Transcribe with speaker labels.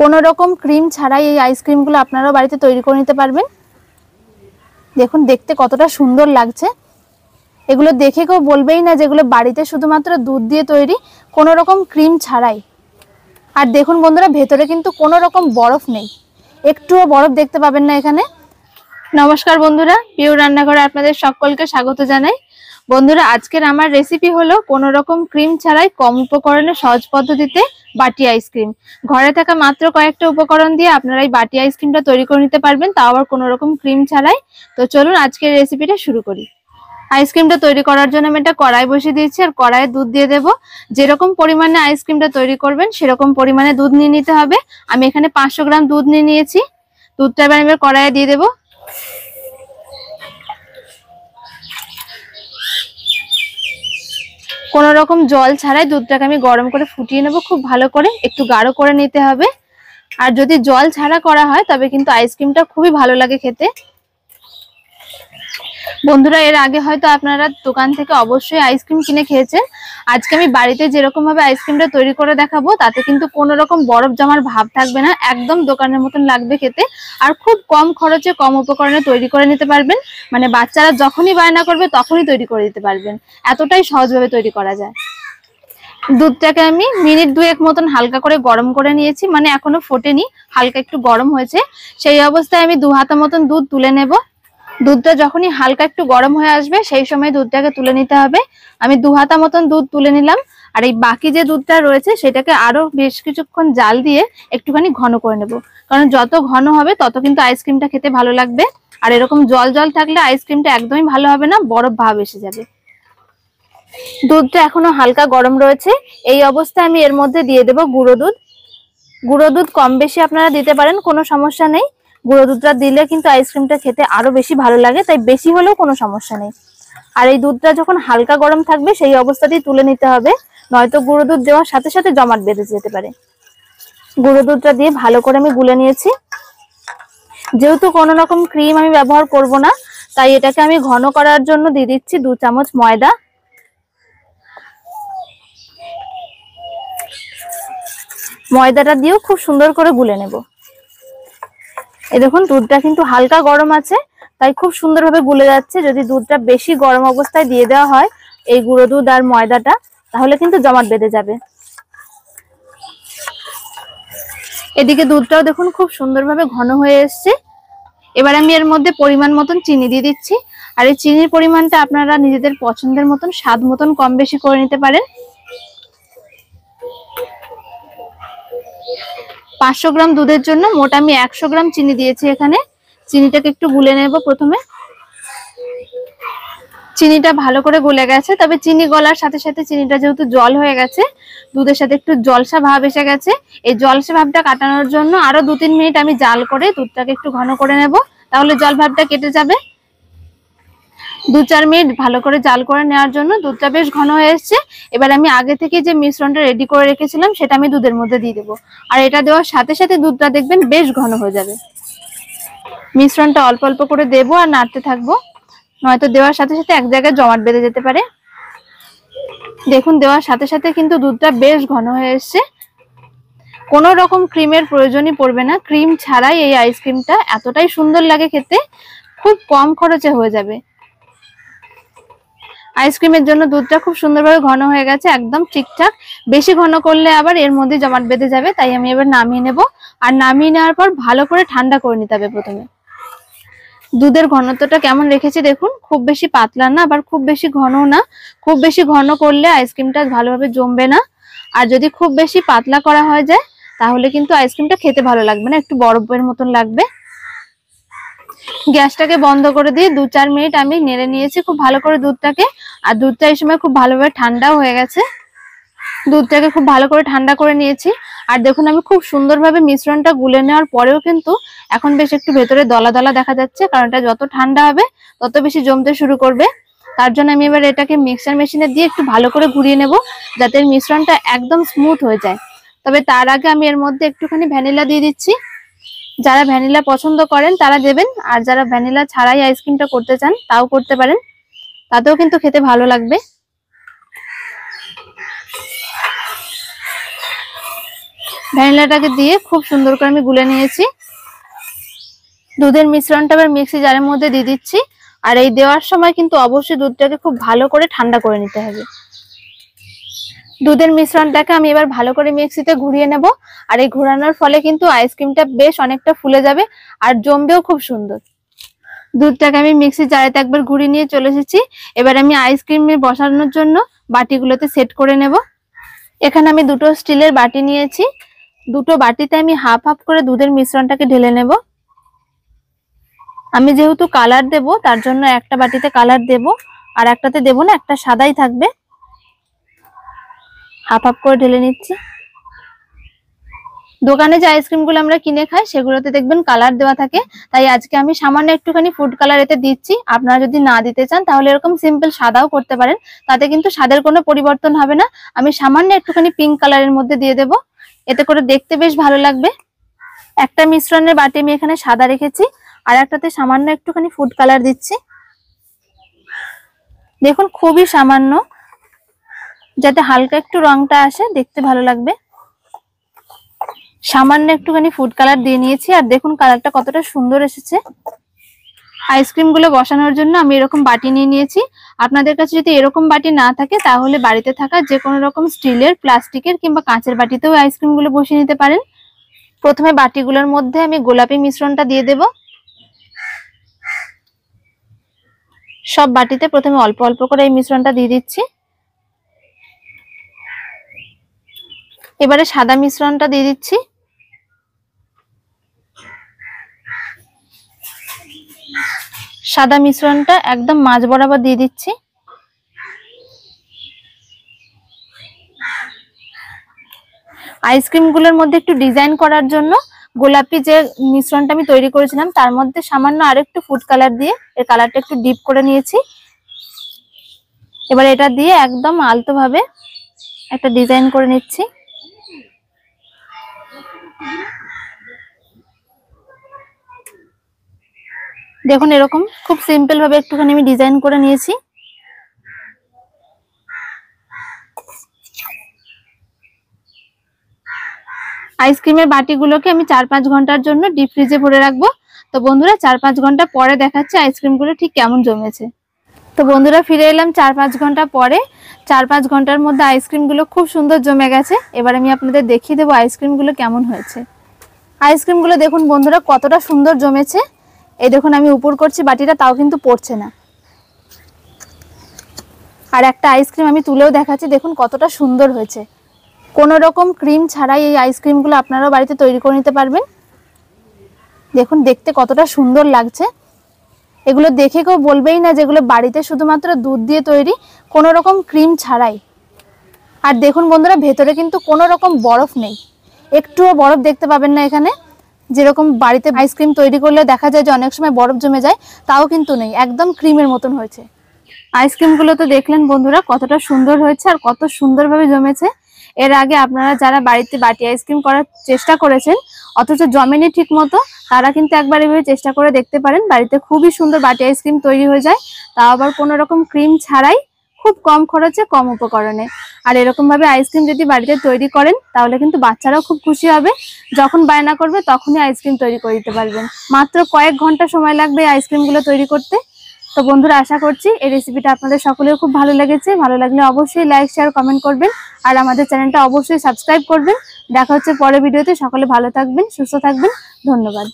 Speaker 1: কোনো রকম ক্রিম ছাড়াই এই আইসক্রিমগুলো আপনারাও বাড়িতে তৈরি করে নিতে পারবেন। দেখুন দেখতে কতটা সুন্দর লাগছে। এগুলো দেখে কেউ বলবেই না যেগুলো বাড়িতে শুধুমাত্র দুধ দিয়ে তৈরি, কোনো রকম ক্রিম ছাড়াই। আর দেখুন বন্ধুরা, ভেতরে কিন্তু কোনো রকম বরফ নেই, একটুও বরফ দেখতে পাবেন না এখানে। নমস্কার বন্ধুরা, পিওর রান্নাঘরে আপনাদের সকলকে স্বাগত জানাই। বন্ধুরা, আজকের আমার রেসিপি হলো কোনো রকম ক্রিম ছাড়াই কম উপকরণে সহজ পদ্ধতিতে বাটি আইসক্রিম। ঘরে থাকা মাত্র কয়েকটা উপকরণ দিয়ে আপনারা এই বাটি আইসক্রিমটা তৈরি করে নিতে পারবেন, তাও আবার কোনো রকম ক্রিম ছাড়াই। তো চলুন আজকের রেসিপিটা শুরু করি। আইসক্রিমটা তৈরি করার জন্য আমি একটা কড়াই বসিয়ে দিয়েছি, আর কড়াইয়ে দুধ দিয়ে দেবো। যেরকম পরিমাণে আইসক্রিমটা তৈরি করবেন সেরকম পরিমাণে দুধ নিয়ে নিতে হবে। আমি এখানে 500 গ্রাম দুধ নিয়ে নিয়েছি। দুধটা এবার আমি কড়াইয়ে দিয়ে দেবো। কোনো রকম জল ছাড়াই দুধটাকে আমি গরম করে ফুটিয়ে নেবো, খুব ভালো করে একটু গাঢ় করে নিতে হবে। আর যদি জল ছাড়া করা হয় তবে কিন্তু আইসক্রিমটা খুবই ভালো লাগে খেতে। বন্ধুরা, এর আগে হয়তো আপনারা দোকান থেকে অবশ্যই আইসক্রিম কিনে খেয়েছেন। আজকে আমি বাড়িতে যেরকম ভাবে আইসক্রিমটা তৈরি করে দেখাবো তাতে কিন্তু কোনো রকম বরফ জমার ভাব থাকবে না, একদম দোকানের মতন লাগবে খেতে। আর খুব কম খরচে কম উপকরণে তৈরি করে নিতে পারবেন, মানে বাচ্চারা যখনই বায়না করবে তখনই তৈরি করে দিতে পারবেন, এতটাই সহজভাবে তৈরি করা যায়। দুধটাকে আমি মিনিট 2 মতন হালকা করে গরম করে নিয়েছি, মানে এখনো ফোটেনি, হালকা একটু গরম হয়েছে। সেই অবস্থায় আমি 2 হাতা মতন দুধ তুলে নেব। দুধটা যখনই হালকা একটু গরম হয়ে আসবে সেই সময় দুধটাকে তুলে নিতে হবে। আমি 2 হাতা মতন দুধ তুলে নিলাম। আর এই বাকি যে দুধটা রয়েছে সেটাকে আরো বেশ কিছুক্ষণ জাল দিয়ে একটুখানি ঘন করে নেব, কারণ যত ঘন হবে তত কিন্তু আইসক্রিমটা খেতে ভালো লাগবে। আর এরকম জল জল থাকলে আইসক্রিমটা একদমই ভালো হবে না, বরফ ভাব এসে যাবে। দুধটা এখনো হালকা গরম রয়েছে, এই অবস্থায় আমি এর মধ্যে দিয়ে দেব গুঁড়ো দুধ। গুঁড়ো দুধ কম বেশি আপনারা দিতে পারেন, কোনো সমস্যা নেই। গুঁড়ো দুধটা দিলে কিন্তু আইসক্রিমটা খেতে আরো বেশি ভালো লাগে, তাই বেশি হলেও কোনো সমস্যা নেই। আর এই দুধটা যখন হালকা গরম থাকবে সেই অবস্থাতেই তুলে নিতে হবে, নয়তো গুঁড়ো দুধ দেওয়ার সাথে সাথে জমাট বেঁধে যেতে পারে। গুঁড়ো দুধটা দিয়ে ভালো করে আমি গুলে নিয়েছি। যেহেতু কোনো রকম ক্রিম আমি ব্যবহার করব না, তাই এটাকে আমি ঘন করার জন্য দিয়ে দিচ্ছি 2 চামচ ময়দা। ময়দাটা দিয়েও খুব সুন্দর করে গুলে নেব। এই দেখুন দুধটা কিন্তু হালকা গরম আছে, তাই খুব সুন্দরভাবে গুলে যাচ্ছে। যদি দুধটা বেশি গরম অবস্থায় দিয়ে দেওয়া হয় এই গুঁড়ো দুধ আর ময়দাটা, তাহলে কিন্তু জমাট বেঁধে যাবে। এদিকে দুধটাও দেখুন খুব সুন্দরভাবে ঘন হয়ে এসছে। এবার আমি এর মধ্যে পরিমাণ মতন চিনি দিয়ে দিচ্ছি। আর এই চিনির পরিমাণটা আপনারা নিজেদের পছন্দের মতন স্বাদ মতন কম বেশি করে নিতে পারেন। 500 গ্রাম দুধের জন্য মোট আমি 100 গ্রাম চিনি দিয়েছি এখানে। চিনিটাকে একটু গুলে নেব প্রথমে। চিনিটা ভালো করে গলে গেছে, তবে চিনি গলার সাথে সাথে চিনিটা যেহেতু জল হয়ে গেছে, দুধের সাথে একটু জলসা ভাব এসে গেছে। এই জলসা ভাবটা কাটানোর জন্য আরো 2-3 মিনিট আমি জাল করে দুধটাকে একটু ঘন করে নেব, তাহলে জল ভাবটা কেটে যাবে। 2-4 মিনিট ভালো করে জাল করে নেওয়ার জন্য দুধটা বেশ ঘন হয়ে এসছে। এবার আমি আগে থেকে যে মিশ্রণটা রেডি করে রেখেছিলাম সেটা আমি দুধের মধ্যে দিয়ে দেবো। আর এটা দেওয়ার সাথে সাথে দুধটা দেখবেন বেশ ঘন হয়ে যাবে। মিশ্রণটা অল্প অল্প করে দেবো আর নাড়তে থাকবো, নয়তো দেওয়ার সাথে সাথে এক জায়গায় জমাট বেঁধে যেতে পারে। দেখুন দেওয়ার সাথে সাথে কিন্তু দুধটা বেশ ঘন হয়ে এসছে। কোনো রকম ক্রিমের প্রয়োজনই পড়বে না, ক্রিম ছাড়াই এই আইসক্রিমটা এতটাই সুন্দর লাগে খেতে, খুব কম খরচে হয়ে যাবে। আইসক্রিমের জন্য দুধটা খুব সুন্দরভাবে ঘন হয়ে গেছে, একদম ঠিকঠাক। বেশি ঘন করলে আবার এর মধ্যে জমাট বেঁধে যাবে, তাই আমি এবার নামিয়ে নেব। আর নামিয়ে নেওয়ার পর ভালো করে ঠান্ডা করে নিতে হবে প্রথমে। দুধের ঘনত্বটা কেমন রেখেছি দেখুন, খুব বেশি পাতলা না আবার খুব বেশি ঘনও না। খুব বেশি ঘন করলে আইসক্রিমটা ভালোভাবে জমবে না, আর যদি খুব বেশি পাতলা করা হয়ে যায় তাহলে কিন্তু আইসক্রিমটা খেতে ভালো লাগবে না, একটু বরফের মতন লাগবে। গ্যাসটাকে বন্ধ করে দিয়ে 2-4 মিনিট আমি নেড়ে নিয়েছি খুব ভালো করে দুধটাকে। আর দুধটা এই সময় খুব ভালোভাবে ঠান্ডাও হয়ে গেছে। দুধটাকে খুব ভালো করে ঠান্ডা করে নিয়েছি। আর দেখুন আমি খুব সুন্দরভাবে মিশ্রণটা গুলে নেওয়ার পরেও কিন্তু এখন বেশ একটু ভেতরে দলা দলা দেখা যাচ্ছে, কারণ এটা যত ঠান্ডা হবে তত বেশি জমতে শুরু করবে। তার জন্য আমি এবার এটাকে মিক্সার মেশিনে দিয়ে একটু ভালো করে ঘুরিয়ে নেব, যাতে মিশ্রণটা একদম স্মুথ হয়ে যায়। তবে তার আগে আমি এর মধ্যে একটুখানি ভ্যানিলা দিয়ে দিচ্ছি। যারা ভ্যানিলা পছন্দ করেন তারা দেবেন, আর যারা ভ্যানিলা ছাড়াই আইসক্রিমটা করতে চান তাও করতে পারেন, তাতেও কিন্তু খেতে ভালো লাগবে। ভ্যানিলাটাকে দিয়ে খুব সুন্দর করে আমি গুলে নিয়েছি। দুধের মিশ্রণটা এবার মিক্সি জারের মধ্যে দিয়ে দিচ্ছি। আর এই দেওয়ার সময় কিন্তু অবশ্যই দুধটাকে খুব ভালো করে ঠান্ডা করে নিতে হবে। দুধের মিশ্রণটাকে আমি এবার ভালো করে মিক্সিতে ঘুরিয়ে নেব। আর এই ঘোরানোর ফলে কিন্তু আইসক্রিমটা বেশ অনেকটা ফুলে যাবে আর জমবেও খুব সুন্দর। দুধটাকে আমি মিক্সি জারেতে একবার ঘুরিয়ে নিয়ে চলে এসেছি। এবার আমি আইসক্রিমে বসানোর জন্য বাটিগুলোতে সেট করে নেব। এখানে আমি দুটো স্টিলের বাটি নিয়েছি। দুটো বাটিতে আমি হাফ হাফ করে দুধের মিশ্রণটাকে ঢেলে নেব। আমি যেহেতু কালার দেব তার জন্য একটা বাটিতে কালার দেব আর একটাতে দেব না, একটা সাদাই থাকবে। হাফ হাফ করে ঢেলে নিচ্ছি। দোকানে যে আইসক্রিমগুলো আমরা কিনে খাই সেগুলোতে দেখবেন কালার দেওয়া থাকে, তাই আজকে আমি সামান্য একটুখানি ফুড কালার এতে দিচ্ছি। আপনারা যদি না দিতে চান তাহলে এরকম সিম্পল সাদাও করতে পারেন, তাতে কিন্তু স্বাদের কোনো পরিবর্তন হবে না। আমি সামান্য একটুখানি পিঙ্ক কালারের মধ্যে দিয়ে দেব, এতে করে দেখতে বেশ ভালো লাগবে। একটা মিশ্রণের বাটি আমি এখানে সাদা রেখেছি আর একটাতে সামান্য একটুখানি ফুড কালার দিচ্ছি। দেখুন খুবই সামান্য, যাতে হালকা একটু রংটা আসে, দেখতে ভালো লাগবে। সামান্য একটুখানি ফুড কালার দিয়ে নিয়েছি আর দেখুন কালারটা কতটা সুন্দর এসেছে। আইসক্রিম গুলো বসানোর জন্য আমি এরকম বাটি নিয়ে নিয়েছি। আপনাদের কাছে যদি এরকম বাটি না থাকে তাহলে বাড়িতে থাকা যে কোনো রকম স্টিলের, প্লাস্টিকের কিংবা কাঁচের বাটিতেও আইসক্রিম গুলো বসিয়ে নিতে পারেন। প্রথমে বাটিগুলোর মধ্যে আমি গোলাপি মিশ্রণটা দিয়ে দেব। সব বাটিতে প্রথমে অল্প অল্প করে এই মিশ্রণটা দিয়ে দিচ্ছি। এবারে সাদা মিশ্রণটা দিয়ে দিচ্ছি। সাদা মিশ্রণটা একদম মাঝ বরাবর দিয়ে দিচ্ছি। আইসক্রিম গুলোর মধ্যে একটু ডিজাইন করার জন্য গোলাপি যে মিশ্রণটা আমি তৈরি করেছিলাম তার মধ্যে সামান্য আরেকটু ফুড কালার দিয়ে এর কালারটা একটু ডিপ করে নিয়েছি। এবার এটা দিয়ে একদম আলতো ভাবে একটা ডিজাইন করে নিচ্ছি। দেখুন এরকম খুব সিম্পল ভাবে একটুখানি আমি ডিজাইন করে নিয়েছি। আইসক্রিমের বাটিগুলোকে আমি 4-5 ঘন্টার জন্য ডিপ ফ্রিজে ভরে রাখবো। তো বন্ধুরা 4-5 ঘন্টা পরে দেখাচ্ছি আইসক্রিমগুলো ঠিক কেমন জমেছে। তো বন্ধুরা ফিরে এলাম 4-5 ঘন্টা পরে। 4-5 ঘন্টার মধ্যে আইসক্রিমগুলো খুব সুন্দর জমে গেছে। এবার আমি আপনাদের দেখিয়ে দেবো আইসক্রিমগুলো কেমন হয়েছে। আইসক্রিমগুলো দেখুন বন্ধুরা কতটা সুন্দর জমেছে। এই দেখুন আমি উপর করছি বাটিটা, তাও কিন্তু পড়ছে না। আর একটা আইসক্রিম আমি তুলেও দেখাচ্ছি, দেখুন কতটা সুন্দর হয়েছে। কোনো রকম ক্রিম ছাড়াই এই আইসক্রিমগুলো আপনারাও বাড়িতে তৈরি করে নিতে পারবেন। দেখুন দেখতে কতটা সুন্দর লাগছে। এগুলো দেখে কেউ বলবেই না যেগুলো বাড়িতে শুধুমাত্র দুধ দিয়ে তৈরি, কোনো রকম ক্রিম ছাড়াই। আর দেখুন বন্ধুরা ভেতরে কিন্তু কোনো রকম বরফ নেই, একটুও বরফ দেখতে পাবেন না এখানে। যেরকম বাড়িতে আইসক্রিম তৈরি করলে দেখা যায় যে অনেক সময় বরফ জমে যায়, তাও কিন্তু নেই, একদম ক্রিমের মতন হয়েছে। আইসক্রিমগুলো তো দেখলেন বন্ধুরা কতটা সুন্দর হয়েছে আর কত সুন্দরভাবে জমেছে। এর আগে আপনারা যারা বাড়িতে বাটি আইসক্রিম করার চেষ্টা করেছেন অথচ জমেনি ঠিক মতো, তারা কিন্তু একবার এভাবে চেষ্টা করে দেখতে পারেন। বাড়িতে খুবই সুন্দর বাটি আইসক্রিম তৈরি হয়ে যায়, তাও আবার কোনো রকম ক্রিম ছাড়াই, খুব কম খরচে কম উপকরণে। আর এরকম ভাবে আইসক্রিম যদি বাড়িতে তৈরি করেন তাহলে কিন্তু বাচ্চারাও খুব খুশি হবে। যখন বায়না করবে তখনই আইসক্রিম তৈরি করে দিতে পারবেন। মাত্র কয়েক ঘন্টা সময় লাগবে এই আইসক্রিমগুলো তৈরি করতে। তো বন্ধুরা আশা করছি এই রেসিপিটা আপনাদের সকলের খুব ভালো লেগেছে। ভালো লাগলে অবশ্যই লাইক, শেয়ার, কমেন্ট করবেন আর আমাদের চ্যানেলটা অবশ্যই সাবস্ক্রাইব করবেন। দেখা হচ্ছে পরের ভিডিওতে। সকলে ভালো থাকবেন, সুস্থ থাকবেন। ধন্যবাদ।